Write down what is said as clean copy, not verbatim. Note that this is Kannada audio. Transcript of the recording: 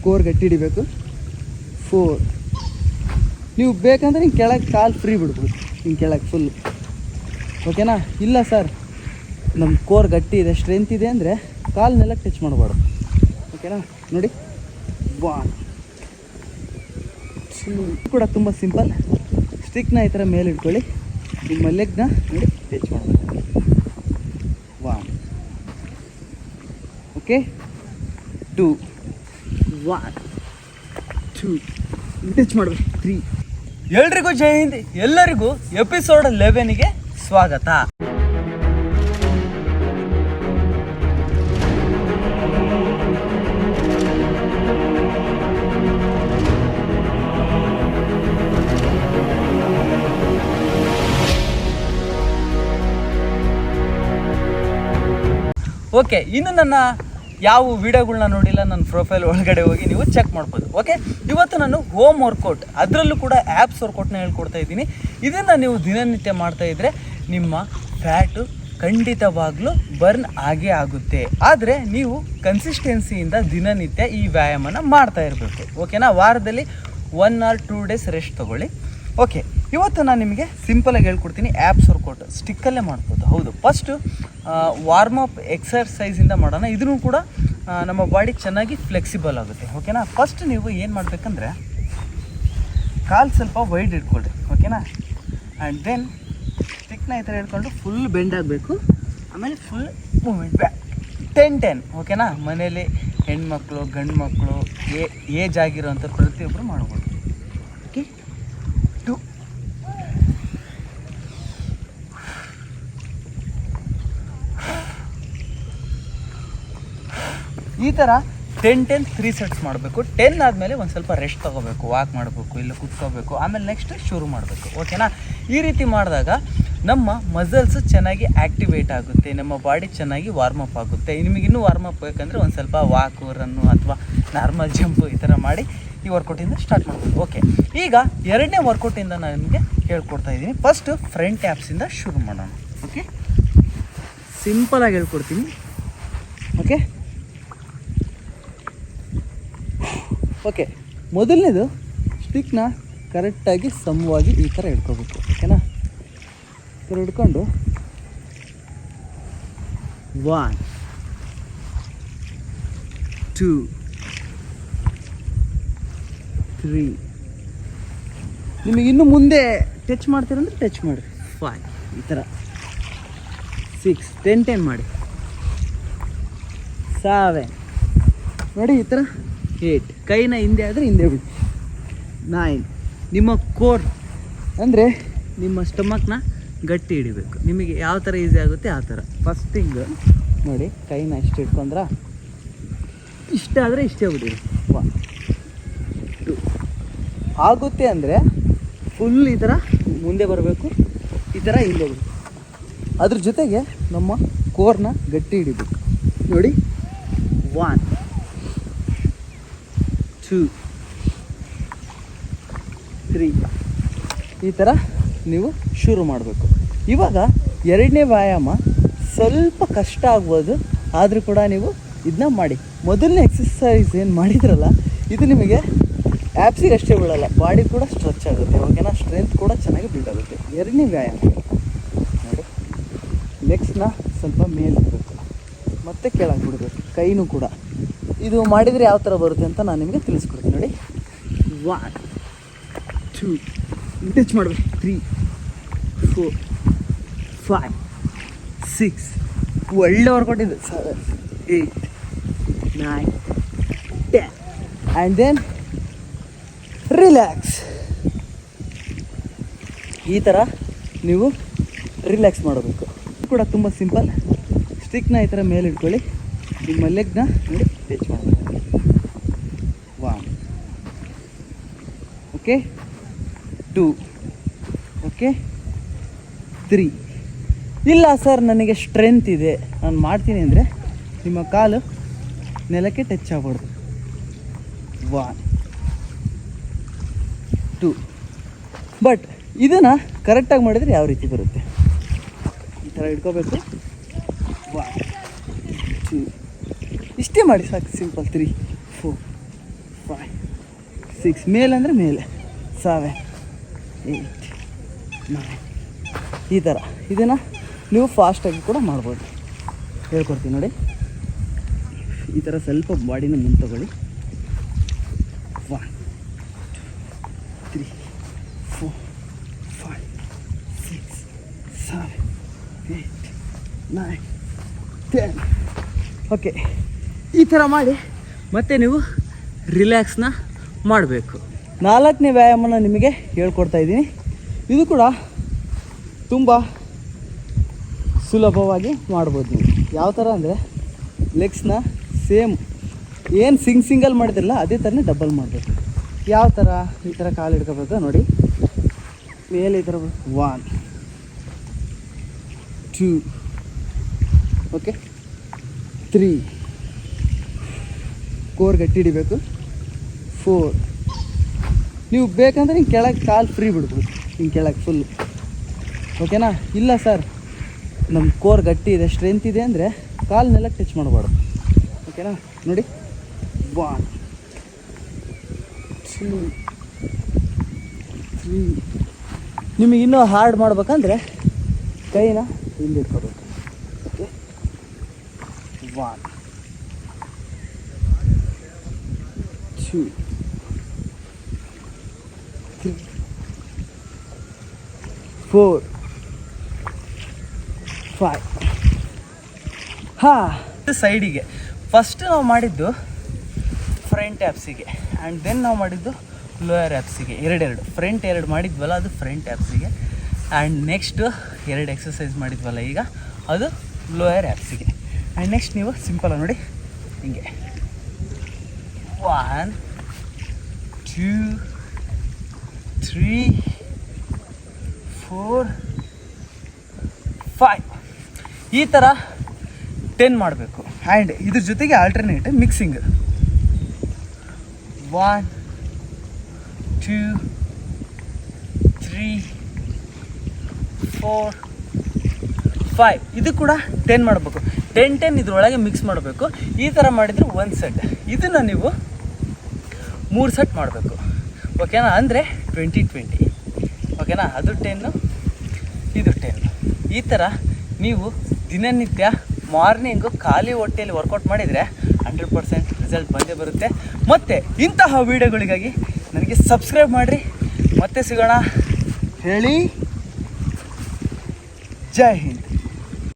ಕೋರ್ ಗಟ್ಟಿ ಹಿಡಿಬೇಕು. 4. ನೀವು ಬೇಕಂದ್ರೆ ಹಿಂಗೆ ಕೆಳಗೆ ಕಾಲು ಫ್ರೀ ಬಿಡ್ಬೋದು, ಹಿಂಗೆ ಕೆಳಗೆ ಫುಲ್. ಓಕೆನಾ? ಇಲ್ಲ ಸರ್ ನಮ್ಮ ಕೋರ್ ಗಟ್ಟಿ ಇದೆ, ಸ್ಟ್ರೆಂತ್ ಇದೆ ಅಂದರೆ ಕಾಲನ್ನೆಲ್ಲ ಟಚ್ ಮಾಡಬಾರ್ದು. ಓಕೆನಾ? ನೋಡಿ 1 2 ಕೂಡ ತುಂಬ ಸಿಂಪಲ್. ಸ್ಟಿಕ್ನ ಈ ಥರ ಮೇಲೆ ಇಟ್ಕೊಳ್ಳಿ, ನಿಮ್ಮ ಲೆಗ್ನ ನೋಡಿ ಟಚ್ ಮಾಡಬೇಕು. 1 ಓಕೆ 2 1 2 ಟಚ್ ಮಾಡಬೇಕು. 3. ಎಲ್ರಿಗೂ ಜೈ ಹಿಂದ್, ಎಲ್ಲರಿಗೂ ಎಪಿಸೋಡ್ 11ಗೆ ಸ್ವಾಗತ. ಓಕೆ, ಇನ್ನು ನನ್ನ ಯಾವ ವಿಡಿಯೋಗಳನ್ನ ನೋಡಿಲ್ಲ ನನ್ನ ಪ್ರೊಫೈಲ್ ಒಳಗಡೆ ಹೋಗಿ ನೀವು ಚೆಕ್ ಮಾಡ್ಬೋದು. ಓಕೆ, ಇವತ್ತು ನಾನು ಹೋಮ್ ವರ್ಕೌಟ್, ಅದರಲ್ಲೂ ಕೂಡ ಆ್ಯಪ್ಸ್ ವರ್ಕೌಟ್ನ ಹೇಳ್ಕೊಡ್ತಾ ಇದ್ದೀನಿ. ಇದನ್ನು ನೀವು ದಿನನಿತ್ಯ ಮಾಡ್ತಾ ಇದ್ದರೆ ನಿಮ್ಮ ಫ್ಯಾಟು ಖಂಡಿತವಾಗ್ಲೂ ಬರ್ನ್ ಆಗೇ ಆಗುತ್ತೆ. ಆದರೆ ನೀವು ಕನ್ಸಿಸ್ಟೆನ್ಸಿಯಿಂದ ದಿನನಿತ್ಯ ಈ ವ್ಯಾಯಾಮನ ಮಾಡ್ತಾ ಇರಬೇಕು. ಓಕೆನಾ? ವಾರದಲ್ಲಿ 1 or 2 days ರೆಸ್ಟ್ ತೊಗೊಳ್ಳಿ. ಓಕೆ, ಇವತ್ತು ನಾನು ನಿಮಗೆ ಸಿಂಪಲಾಗಿ ಹೇಳ್ಕೊಡ್ತೀನಿ. ಆ್ಯಪ್ಸ್ ವರ್ಕೌಟ್ ಸ್ಟಿಕ್ಕಲ್ಲೇ ಮಾಡ್ಬೋದು. ಹೌದು, ಫಸ್ಟು ವಾರ್ಮಪ್ ಎಕ್ಸರ್ಸೈಸಿಂದ ಮಾಡೋಣ. ಇದನ್ನು ಕೂಡ ನಮ್ಮ ಬಾಡಿ ಚೆನ್ನಾಗಿ ಫ್ಲೆಕ್ಸಿಬಲ್ ಆಗುತ್ತೆ. ಓಕೆನಾ? ಫಸ್ಟ್ ನೀವು ಏನು ಮಾಡಬೇಕಂದ್ರೆ ಕಾಲು ಸ್ವಲ್ಪ ವೈಡ್ ಇಟ್ಕೊಳ್ರಿ. ಓಕೆನಾ? ಆ್ಯಂಡ್ ದೆನ್ ಸ್ಟಿಕ್ನ ಈ ಥರ ಹಿಡ್ಕೊಂಡು ಫುಲ್ ಬೆಂಡ್ ಆಗಬೇಕು. ಆಮೇಲೆ ಫುಲ್ ಮೂಮೆಂಟ್ ಬ್ಯಾಕ್ 10-10. ಓಕೆನಾ? ಮನೇಲಿ ಹೆಣ್ಮಕ್ಳು ಗಂಡು ಮಕ್ಕಳು ಏಜ್ ಆಗಿರೋಂಥ ಪ್ರತಿಯೊಬ್ಬರು ಮಾಡ್ಬೋದು. ಓಕೆ, 2 ಈ ಥರ 10-10 3 ಸೆಟ್ಸ್ ಮಾಡಬೇಕು. 10 ಆದಮೇಲೆ ಒಂದು ಸ್ವಲ್ಪ ರೆಸ್ಟ್ ತೊಗೋಬೇಕು, ವಾಕ್ ಮಾಡಬೇಕು, ಇಲ್ಲ ಕುತ್ಕೋಬೇಕು, ಆಮೇಲೆ ನೆಕ್ಸ್ಟ್ ಶುರು ಮಾಡಬೇಕು. ಓಕೆನಾ? ಈ ರೀತಿ ಮಾಡಿದಾಗ ನಮ್ಮ ಮಸಲ್ಸ್ ಚೆನ್ನಾಗಿ ಆ್ಯಕ್ಟಿವೇಟ್ ಆಗುತ್ತೆ, ನಮ್ಮ ಬಾಡಿ ಚೆನ್ನಾಗಿ ವಾರ್ಮಪ್ ಆಗುತ್ತೆ. ನಿಮಗಿನ್ನೂ ವಾರ್ಮಪ್ ಬೇಕಂದರೆ ಒಂದು ಸ್ವಲ್ಪ ವಾಕು, ರನ್ನು ಅಥವಾ ನಾರ್ಮಲ್ ಜಂಪು ಈ ಥರ ಮಾಡಿ ಈ ವರ್ಕೌಟಿಂದ ಸ್ಟಾರ್ಟ್ ಮಾಡ್ಬೋದು. ಓಕೆ, ಈಗ ಎರಡನೇ ವರ್ಕೌಟಿಂದ ನಾನು ನಿಮಗೆ ಹೇಳ್ಕೊಡ್ತಾ ಇದ್ದೀನಿ. ಫಸ್ಟು ಫ್ರಂಟ್ ಆ್ಯಪ್ಸಿಂದ ಶುರು ಮಾಡೋಣ. ಓಕೆ, ಸಿಂಪಲಾಗಿ ಹೇಳ್ಕೊಡ್ತೀನಿ. ಓಕೆ ಓಕೆ ಮೊದಲನೇದು ಸ್ಟಿಕ್ನ ಕರೆಕ್ಟಾಗಿ ಸಮವಾಗಿ ಈ ಥರ ಹಿಡ್ಕೋಬೇಕು. ಓಕೆನಾ? ಈ ಥರ ಹಿಡ್ಕೊಂಡು 1 2 3 ನಿಮಗೆ ಇನ್ನು ಮುಂದೆ ಟಚ್ ಮಾಡ್ತೀರಂದ್ರೆ ಟಚ್ ಮಾಡಿ 5 ಈ ಥರ 6 10-10 ಮಾಡಿ 7 ನೋಡಿ ಈ ಥರ 8 ಕೈನ ಹಿಂದೆ ಆದರೆ ಹಿಂದೆ ಬಿಡಿ 9 ನಿಮ್ಮ ಕೋರ್ ಅಂದರೆ ನಿಮ್ಮ ಸ್ಟಮಕ್ನ ಗಟ್ಟಿ ಹಿಡಿಬೇಕು. ನಿಮಗೆ ಯಾವ ಥರ ಈಸಿ ಆಗುತ್ತೆ ಆ ಥರ. ಫಸ್ಟ್ ಥಿಂಗ್ ನೋಡಿ, ಕೈನ ಇಷ್ಟು ಇಟ್ಕೊಂಡ್ರೆ ಇಷ್ಟ ಆದರೆ ಇಷ್ಟೇ ಬಿಡಿ. 1 2 ಆಗುತ್ತೆ ಅಂದರೆ ಫುಲ್ ಈ ಥರ ಮುಂದೆ ಬರಬೇಕು, ಈ ಥರ ಹಿಂದೆ ಬಿಡಿ. ಅದ್ರ ಜೊತೆಗೆ ನಮ್ಮ ಕೋರ್ನ ಗಟ್ಟಿ ಹಿಡಿಬೇಕು. ನೋಡಿ 1 2 3 ಈ ಥರ ನೀವು ಶುರು ಮಾಡಬೇಕು. ಇವಾಗ ಎರಡನೇ ವ್ಯಾಯಾಮ ಸ್ವಲ್ಪ ಕಷ್ಟ ಆಗ್ಬೋದು, ಆದರೂ ಕೂಡ ನೀವು ಇದನ್ನ ಮಾಡಿ. ಮೊದಲನೇ ಎಕ್ಸಸೈಸ್ ಏನು ಮಾಡಿದ್ರಲ್ಲ, ಇದು ನಿಮಗೆ ಆ್ಯಪ್ಸಿಗೆ ಅಷ್ಟೇ ಬೀಳಲ್ಲ, ಬಾಡಿ ಕೂಡ ಸ್ಟ್ರೆಚ್ ಆಗುತ್ತೆ. ಓಕೆನಾ? ಸ್ಟ್ರೆಂತ್ ಕೂಡ ಚೆನ್ನಾಗಿ ಬಿಲ್ಡ್ ಆಗುತ್ತೆ. ಎರಡನೇ ವ್ಯಾಯಾಮ ನೋಡಿ, ಲೆಗ್ಸ್ನ ಸ್ವಲ್ಪ ಮೇಲೆ ಇಡಬೇಕು, ಮತ್ತೆ ಕೆಳಗೆ ಬಿಡಬೇಕು, ಕೈನೂ ಕೂಡ. ಇದು ಮಾಡಿದರೆ ಯಾವ ಥರ ಬರುತ್ತೆ ಅಂತ ನಾನು ನಿಮಗೆ ತಿಳಿಸ್ಕೊಡ್ತೀನಿ. ನೋಡಿ 1 2 ಟಚ್ ಮಾಡಬೇಕು. 3 4 5 6 ಒಳ್ಳೆ ವರ್ಕೌಟ್ ಇದೆ. 7 8 9 10 ಆ್ಯಂಡ್ ದೆನ್ ರಿಲ್ಯಾಕ್ಸ್. ಈ ಥರ ನೀವು ರಿಲ್ಯಾಕ್ಸ್ ಮಾಡಬೇಕು. ಕೂಡ ತುಂಬ ಸಿಂಪಲ್. ಸ್ಟಿಕ್ನ ಈ ಥರ ಮೇಲೆ ಇಟ್ಕೊಳ್ಳಿ, ನಿಮ್ಮ ಲೆಗ್ನ ನೋಡಿ ಟಚ್ ಮಾಡಬೇಕು. 1 ಓಕೆ 2 ಓಕೆ 3. ಇಲ್ಲ ಸರ್ ನನಗೆ ಸ್ಟ್ರೆಂತ್ ಇದೆ, ನಾನು ಮಾಡ್ತೀನಿ ಅಂದರೆ ನಿಮ್ಮ ಕಾಲು ನೆಲಕ್ಕೆ ಟಚ್ ಆಗ್ಬಾರ್ದು. 1 2 ಬಟ್ ಇದನ್ನು ಕರೆಕ್ಟಾಗಿ ಮಾಡಿದರೆ ಯಾವ ರೀತಿ ಬರುತ್ತೆ, ಈ ಥರ ಇಟ್ಕೋಬೇಕು. 1 2 ಇಷ್ಟೇ ಮಾಡಿ ಸಾಕು, ಸಿಂಪಲ್. 3 4 5 6 ಮೇಲೆ ಅಂದರೆ ಮೇಲೆ 7 8 9 ಈ ಥರ. ಇದನ್ನು ನೀವು ಫಾಸ್ಟಾಗಿ ಕೂಡ ಮಾಡ್ಬೋದು. ಹೇಳ್ಕೊಡ್ತೀನಿ ನೋಡಿ. ಈ ಥರ ಸ್ವಲ್ಪ ಬಾಡಿನ ಮುಂದೆ ತಗೊಳ್ಳಿ. 1 2 3 4 5 6 7 8 9 10. ಓಕೆ, ಈ ಥರ ಮಾಡಿ ಮತ್ತೆ ನೀವು ರಿಲ್ಯಾಕ್ಸ್ನ ಮಾಡಬೇಕು. 4ನೇ ವ್ಯಾಯಾಮನ ನಿಮಗೆ ಹೇಳ್ಕೊಡ್ತಾ ಇದ್ದೀನಿ. ಇದು ಕೂಡ ತುಂಬ ಸುಲಭವಾಗಿ ಮಾಡ್ಬೋದು ನೀವು. ಯಾವ ಥರ ಅಂದರೆ ಲೆಗ್ಸ್ನ ಸೇಮ್ ಏನು ಸಿಂಗಲ್ ಮಾಡಿದ್ರಲ್ಲ ಅದೇ ಥರನೇ ಡಬಲ್ ಮಾಡಬೇಕು. ಯಾವ ಥರ? ಈ ಥರ ಕಾಲು ಹಿಡ್ಕೋಬೇಕು ನೋಡಿ, ಮೇಲೆ ಈ ಥರ 1 2 ಓಕೆ 3 ಕೋರ್ ಗಟ್ಟಿ ಹಿಡಿಬೇಕು. 4 ನೀವು ಬೇಕಂದ್ರೆ ಹಿಂಗೆ ಕೆಳಗೆ ಕಾಲು ಫ್ರೀ ಬಿಡ್ಬೋದು, ಹಿಂಗೆ ಕೆಳಗೆ ಫುಲ್ಲು. ಓಕೆನಾ? ಇಲ್ಲ ಸರ್ ನಮ್ಮ ಕೋರ್ ಗಟ್ಟಿ ಇದೆ, ಸ್ಟ್ರೆಂತ್ ಇದೆ ಅಂದರೆ ಕಾಲನ್ನೆಲ್ಲ ಟಚ್ ಮಾಡಬಾರ್ದು. ಓಕೆನಾ? ನೋಡಿ 1 2 3. ನಿಮಗೆ ಇನ್ನೂ ಹಾರ್ಡ್ ಮಾಡ್ಬೇಕಂದ್ರೆ ಕೈನ ಇಲ್ಲಿ ಇಟ್ಕೋಬೇಕು. ಓಕೆ 1 2 3 4 5. ಸೈಡಿಗೆ ಫಸ್ಟ್ ನಾವು ಮಾಡಿದ್ದು ಫ್ರಂಟ್ ಆ್ಯಪ್ಸಿಗೆ ಆ್ಯಂಡ್ ದೆನ್ ನಾವು ಮಾಡಿದ್ದು ಲೋಯರ್ ಆ್ಯಪ್ಸಿಗೆ. ಎರಡು ಫ್ರಂಟ್ 2 ಮಾಡಿದ್ವಲ್ಲ ಅದು ಫ್ರಂಟ್ ಆ್ಯಪ್ಸಿಗೆ, ಆ್ಯಂಡ್ ನೆಕ್ಸ್ಟ್ 2 ಎಕ್ಸಸೈಸ್ ಮಾಡಿದ್ವಲ್ಲ ಈಗ ಅದು ಲೋಯರ್ ಆ್ಯಪ್ಸಿಗೆ. ಆ್ಯಂಡ್ ನೆಕ್ಸ್ಟ್ ನೀವು ಸಿಂಪಲ್ ನೋಡಿ ಹಿಂಗೆ 1 2 3 4 5 ಈ ಥರ 10 ಮಾಡಬೇಕು. ಆ್ಯಂಡ್ ಇದ್ರ ಜೊತೆಗೆ ಆಲ್ಟರ್ನೇಟ್ ಮಿಕ್ಸಿಂಗ್ 1 2 3 4 5 ಇದು ಕೂಡ 10 ಮಾಡಬೇಕು. 10 ಇದ್ರೊಳಗೆ ಮಿಕ್ಸ್ ಮಾಡಬೇಕು. ಈ ಥರ ಮಾಡಿದರೆ 1 ಸೆಟ್. ಇದನ್ನು ನೀವು 3 ಸೆಟ್ ಮಾಡಬೇಕು. ಓಕೆನಾ? ಅಂದರೆ 20-20. ಓಕೆನಾ? ಅದು 10 ಇದು 10. ಈ ಥರ ನೀವು ದಿನನಿತ್ಯ ಮಾರ್ನಿಂಗು ಖಾಲಿ ಹೊಟ್ಟೆಯಲ್ಲಿ ವರ್ಕೌಟ್ ಮಾಡಿದರೆ 100% ರಿಸಲ್ಟ್ ಬಂದೇ ಬರುತ್ತೆ. ಮತ್ತು ಇಂತಹ ವೀಡಿಯೋಗಳಿಗಾಗಿ ನನಗೆ ಸಬ್ಸ್ಕ್ರೈಬ್ ಮಾಡಿರಿ. ಮತ್ತೆ ಸಿಗೋಣ. ಹೇಳಿ ಜೈ ಹಿಂದ್.